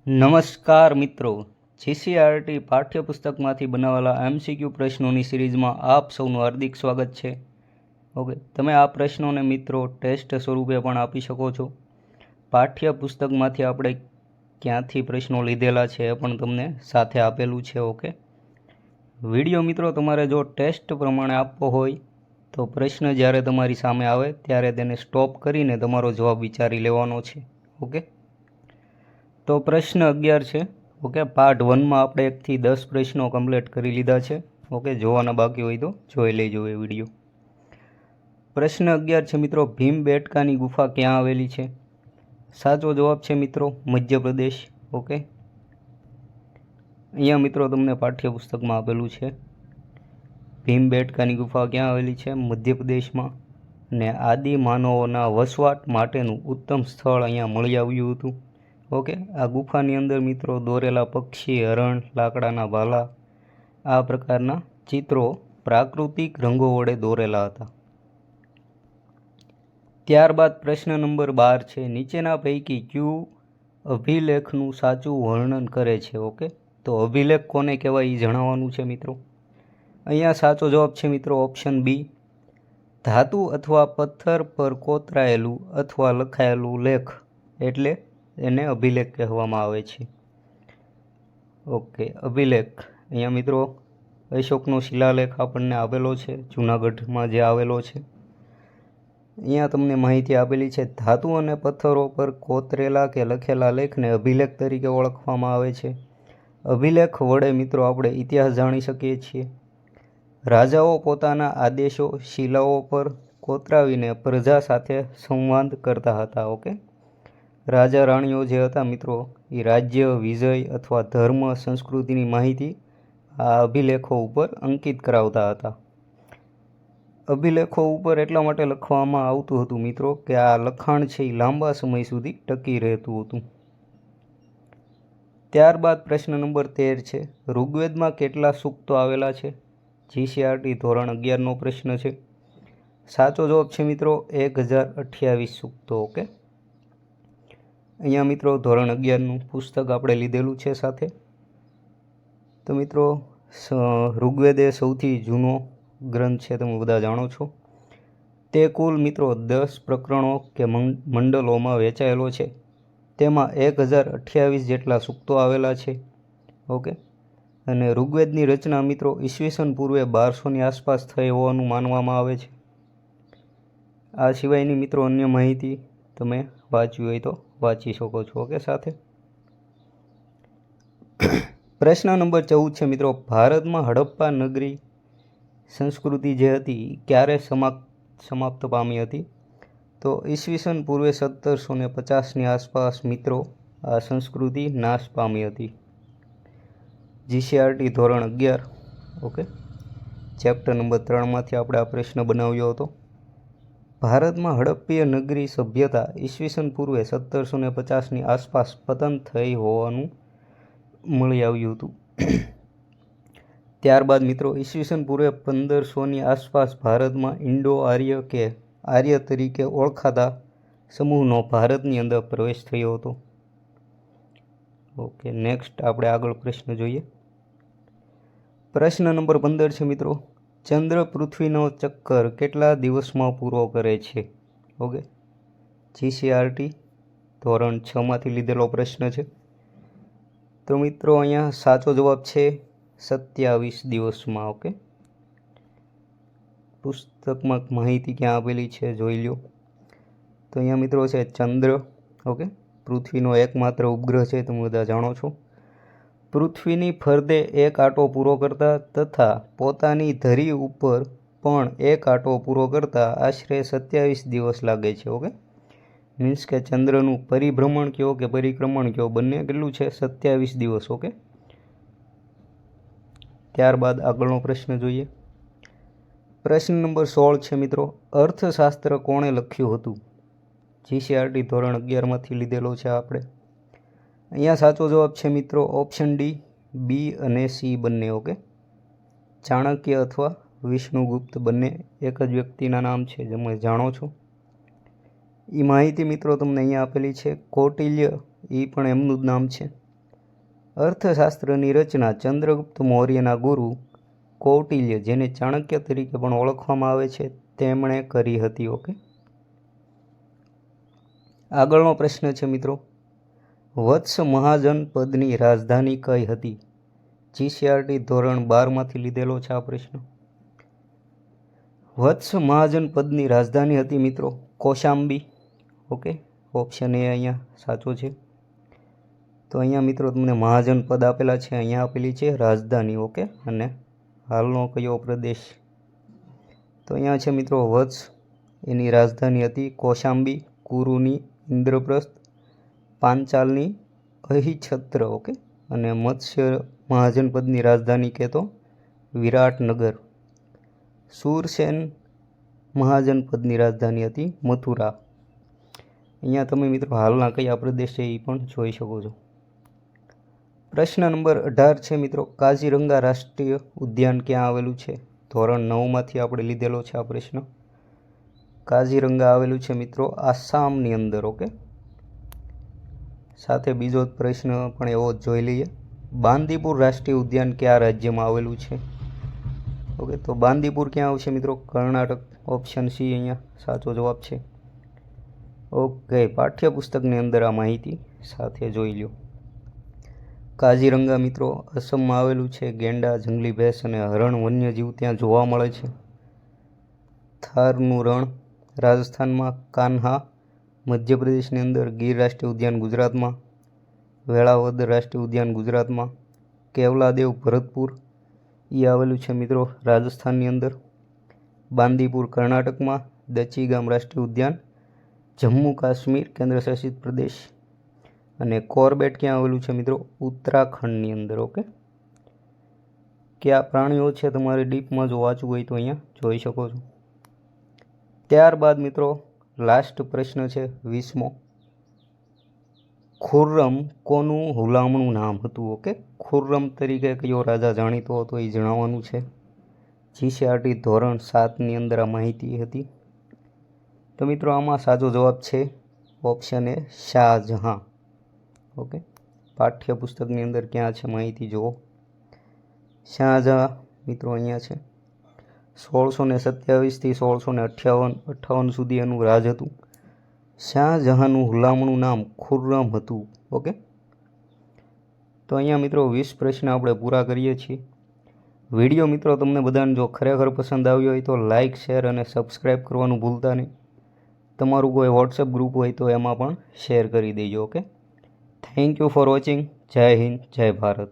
નમસ્કાર મિત્રો, જીસીઆરટી પાઠ્યપુસ્તકમાંથી બનાવેલા એમસીક્યુ પ્રશ્નોની સિરીઝમાં આપ સૌનું હાર્દિક સ્વાગત છે. ઓકે, તમે આ પ્રશ્નોને મિત્રો ટેસ્ટ સ્વરૂપે પણ આપી શકો છો. પાઠ્યપુસ્તકમાંથી આપણે ક્યાંથી પ્રશ્નો લીધેલા છે એ પણ તમને સાથે આપેલું છે. ઓકે, વિડીયો મિત્રો તમારે જો ટેસ્ટ પ્રમાણે આપવો હોય તો પ્રશ્ન જ્યારે તમારી સામે આવે ત્યારે તેને સ્ટોપ કરીને તમારો જવાબ વિચારી લેવાનો છે. ઓકે, તો પ્રશ્ન 11 છે. ઓકે, પાર્ટ 1માં આપણે 1 થી 10 પ્રશ્નો કમ્પ્લીટ કરી લીધા છે. ઓકે, જોવાના બાકી હોય તો જોઈ લેજો એ વિડીયો. પ્રશ્ન 11 છે મિત્રો, ભીમબેટકાની ગુફા ક્યાં આવેલી છે? સાચો જવાબ છે મિત્રો મધ્યપ્રદેશ. ઓકે, અહીંયા મિત્રો તમને પાઠ્યપુસ્તકમાં આપેલું છે. ભીમબેટકાની ગુફા ક્યાં આવેલી છે? મધ્યપ્રદેશમાં. ને આદિ માનવોના વસવાટ માટેનું ઉત્તમ સ્થળ અહીંયા મળી આવ્યું હતું. ઓકે, આ ગુફાની અંદર મિત્રો દોરેલા પક્ષી, હરણ, લાકડાના ભાલા, આ પ્રકારના ચિત્રો પ્રાકૃતિક રંગો વડે દોરેલા હતા. ત્યારબાદ પ્રશ્ન નંબર 12 છે, નીચેના પૈકી કયું અભિલેખનું સાચું વર્ણન કરે છે? ઓકે, તો અભિલેખ કોને કહેવાય એ જણાવવાનું છે મિત્રો. અહીંયા સાચો જવાબ છે મિત્રો ઓપ્શન બી. ધાતુ અથવા પથ્થર પર કોતરાયેલું અથવા લખાયેલું લેખ એટલે એને અભિલેખ કહેવામાં આવે છે. ઓકે, અભિલેખ અહીંયા મિત્રો અશોકનો શિલાલેખ આપણને આપેલો છે, જૂનાગઢમાં જે આવેલો છે. અહીંયા તમને માહિતી આપેલી છે. ધાતુ અને પથ્થરો પર કોતરેલા કે લખેલા લેખને અભિલેખ તરીકે ઓળખવામાં આવે છે. અભિલેખ વડે મિત્રો આપણે ઇતિહાસ જાણી શકીએ છીએ. રાજાઓ પોતાના આદેશો શિલાઓ પર કોતરાવીને પ્રજા સાથે સંવાદ કરતા હતા. ઓકે, રાજા રાણીઓ જે હતા મિત્રો એ રાજ્ય, વિજય અથવા ધર્મ, સંસ્કૃતિની માહિતી આ અભિલેખો ઉપર અંકિત કરાવતા હતા. અભિલેખો ઉપર એટલા માટે લખવામાં આવતું હતું મિત્રો કે આ લખાણ છે એ લાંબા સમય સુધી ટકી રહેતું હતું. ત્યારબાદ પ્રશ્ન નંબર 13 છે, ઋગ્વેદમાં કેટલા સૂક્તો આવેલા છે? જીસીઆરટી ધોરણ 11નો પ્રશ્ન છે. સાચો જવાબ છે મિત્રો 1028 સૂક્તો. ઓકે, અહીંયા મિત્રો ધોરણ 11નું પુસ્તક આપણે લીધેલું છે સાથે. તો મિત્રો ઋગ્વેદ એ સૌથી જૂનો ગ્રંથ છે, તમે બધા જાણો છો. તે કુલ મિત્રો 10 પ્રકરણો કે મંડલોમાં વહેંચાયેલો છે. તેમાં 1028 જેટલા સૂક્તો આવેલા છે. ઓકે, અને ઋગ્વેદની રચના મિત્રો ઈસવીસન પૂર્વે 1200ની આસપાસ થઈ હોવાનું માનવામાં આવે છે. આ સિવાયની મિત્રો અન્ય માહિતી તમે વાંચવી હોય તો વાંચી શકો છો. ઓકે, સાથે પ્રશ્ન નંબર 14 છે મિત્રો, ભારતમાં હડપ્પા નગરી સંસ્કૃતિ જે હતી ક્યારે સમાપ્ત પામી હતી? તો ઈસવીસન પૂર્વે 1750ની આસપાસ મિત્રો આ સંસ્કૃતિ નાશ પામી હતી. જીસીઆરટી ધોરણ 11 ઓકે ચેપ્ટર નંબર 3માંથી આપણે આ પ્રશ્ન બનાવ્યો હતો. ભારતમાં હડપ્પીય નગરી સભ્યતા ઈસવીસન પૂર્વે 1750ની આસપાસ પતન થઈ હોવાનું મળી આવ્યું હતું. ત્યારબાદ મિત્રો ઈસવીસન પૂર્વે 1500ની આસપાસ ભારતમાં ઇન્ડો આર્ય કે આર્ય તરીકે ઓળખાતા સમૂહનો ભારતની અંદર પ્રવેશ થયો હતો. ઓકે, નેક્સ્ટ આપણે આગળ પ્રશ્ન જોઈએ. પ્રશ્ન નંબર 15 છે મિત્રો, ચંદ્ર પૃથ્વીનો ચક્કર કેટલા દિવસમાં પૂરો કરે છે? ઓકે, જીસીઆરટી ધોરણ 6માંથી લીધેલો પ્રશ્ન છે. તો મિત્રો અહીંયા સાચો જવાબ છે 27 દિવસમાં. ઓકે, પુસ્તકમાં માહિતી ક્યાં આપેલી છે જોઈ લો. તો અહીંયા મિત્રો છે ચંદ્ર. ઓકે, પૃથ્વીનો એકમાત્ર ઉપગ્રહ છે, તમે બધા જાણો છો. પૃથ્વીની ફરતે એક આંટો પૂરો કરતા તથા પોતાની ધરી ઉપર પણ એક આંટો પૂરો કરતા આશરે 27 દિવસ લાગે છે. ઓકે, મીન્સ કે ચંદ્રનું પરિભ્રમણ કયો કે પરિક્રમણ કયો બંને કેટલું છે? 27 દિવસ. ઓકે, ત્યારબાદ આગળનો પ્રશ્ન જોઈએ. પ્રશ્ન નંબર 16 છે મિત્રો, અર્થશાસ્ત્ર કોણે લખ્યું હતું? જીસીઆરટી ધોરણ 11માંથી લીધેલો છે આપણે. અહીંયા સાચો જવાબ છે મિત્રો ઓપ્શન ડી, બી અને સી બંને. ઓકે, ચાણક્ય અથવા વિષ્ણુગુપ્ત બંને એક જ વ્યક્તિના નામ છે, તમે જાણો છો. એ માહિતી મિત્રો તમને અહીંયા આપેલી છે. કૌટિલ્ય એ પણ એમનું જ નામ છે. અર્થશાસ્ત્રની રચના ચંદ્રગુપ્ત મૌર્યના ગુરુ કૌટિલ્ય, જેને ચાણક્ય તરીકે પણ ઓળખવામાં આવે છે, તેમણે કરી હતી. ઓકે, આગળનો પ્રશ્ન છે મિત્રો, વત્સ મહાજનપદની રાજધાની કઈ હતી? જીસીઆરટી ધોરણ 12માંથી લીધેલો છે આ પ્રશ્ન. વત્સ મહાજનપદની રાજધાની હતી મિત્રો કૌશાંબી. ઓકે, ઓપ્શન એ અહીંયા સાચો છે. તો અહીંયા મિત્રો તમને મહાજનપદ આપેલા છે, અહીંયા આપેલી છે રાજધાની. ઓકે, અને હાલનો કયો પ્રદેશ? તો અહીંયા છે મિત્રો વત્સ, એની રાજધાની હતી કૌશાંબી, કુરુની ઇન્દ્રપ્રસ્થ, પાંચાલની અહિછત્ર. ઓકે, અને મત્સ્ય મહાજનપદની રાજધાની કે તો વિરાટનગર. સુરસેન મહાજનપદની રાજધાની હતી મથુરા. અહીંયા તમે મિત્રો હાલના કયા પ્રદેશ છે એ પણ જોઈ શકો છો. પ્રશ્ન નંબર 18 છે મિત્રો, કાઝીરંગા રાષ્ટ્રીય ઉદ્યાન ક્યાં આવેલું છે? ધોરણ 9માંથી આપણે લીધેલો છે આ પ્રશ્ન. કાઝીરંગા આવેલું છે મિત્રો આસામની અંદર. ઓકે, સાથે બીજો પ્રશ્ન પણ એવો જ જોઈ લઈએ. બાંદીપુર રાષ્ટ્રીય ઉદ્યાન કયા રાજ્યમાં આવેલું છે? ઓકે, તો બાંદીપુર ક્યાં આવશે મિત્રો? કર્ણાટક. ઓપ્શન સી અહીંયા સાચો જવાબ છે. ઓકે, પાઠ્યપુસ્તકની અંદર આ માહિતી સાથે જોઈ લો. કાઝીરંગા મિત્રો અસમમાં આવેલું છે. ગેંડા, જંગલી ભેંસ અને હરણ વન્યજીવ ત્યાં જોવા મળે છે. થારનું રણ રાજસ્થાનમાં, કાન્હા મધ્યપ્રદેશની અંદર, ગીર રાષ્ટ્રીય ઉદ્યાન ગુજરાતમાં, વેળાવદર રાષ્ટ્રીય ઉદ્યાન ગુજરાતમાં, કેવલાદેવ ભરતપુર એ આવેલું છે મિત્રો રાજસ્થાનની અંદર, બાંદીપુર કર્ણાટકમાં, દચીગામ રાષ્ટ્રીય ઉદ્યાન જમ્મુ કાશ્મીર કેન્દ્રશાસિત પ્રદેશ, અને કોર્બેટ ક્યાં આવેલું છે મિત્રો? ઉત્તરાખંડની અંદર. ઓકે, કયા પ્રાણીઓ છે તમારે ડીપમાં જો વાંચવું હોય તો અહીંયા જોઈ શકો છો. ત્યારબાદ મિત્રો લાસ્ટ પ્રશ્ન છે 20મો. ખુર્રમ કોનું હુલામણું નામ હતું? ઓકે, ખુર્રમ તરીકે કયો રાજા જાણીતો હતો એ જણાવવાનું છે. જીસીઆરટી ધોરણ 7ની અંદર આ માહિતી હતી. તો મિત્રો આમાં સાચો જવાબ છે ઓપ્શન એ શાહજહાં. ઓકે, પાઠ્યપુસ્તકની અંદર ક્યાં છે માહિતી જુઓ. શાહજહાં મિત્રો અહીંયા છે. 1627થી 1658 સુધી એનું રાજ હતું. શાહજહાંનું હુલામણું નામ ખુર્રમ હતું. ઓકે, તો અહીંયા મિત્રો 20 પ્રશ્ન આપણે પૂરા કરીએ છીએ. વિડીયો મિત્રો તમને બધાને જો ખરેખર પસંદ આવ્યો હોય તો લાઇક, શેર અને સબસ્ક્રાઈબ કરવાનું ભૂલતા નહીં. તમારું કોઈ વોટ્સએપ ગ્રુપ હોય તો એમાં પણ શેર કરી દેજો. Okay, thank you for watching. જય હિન્દ, જય ભારત.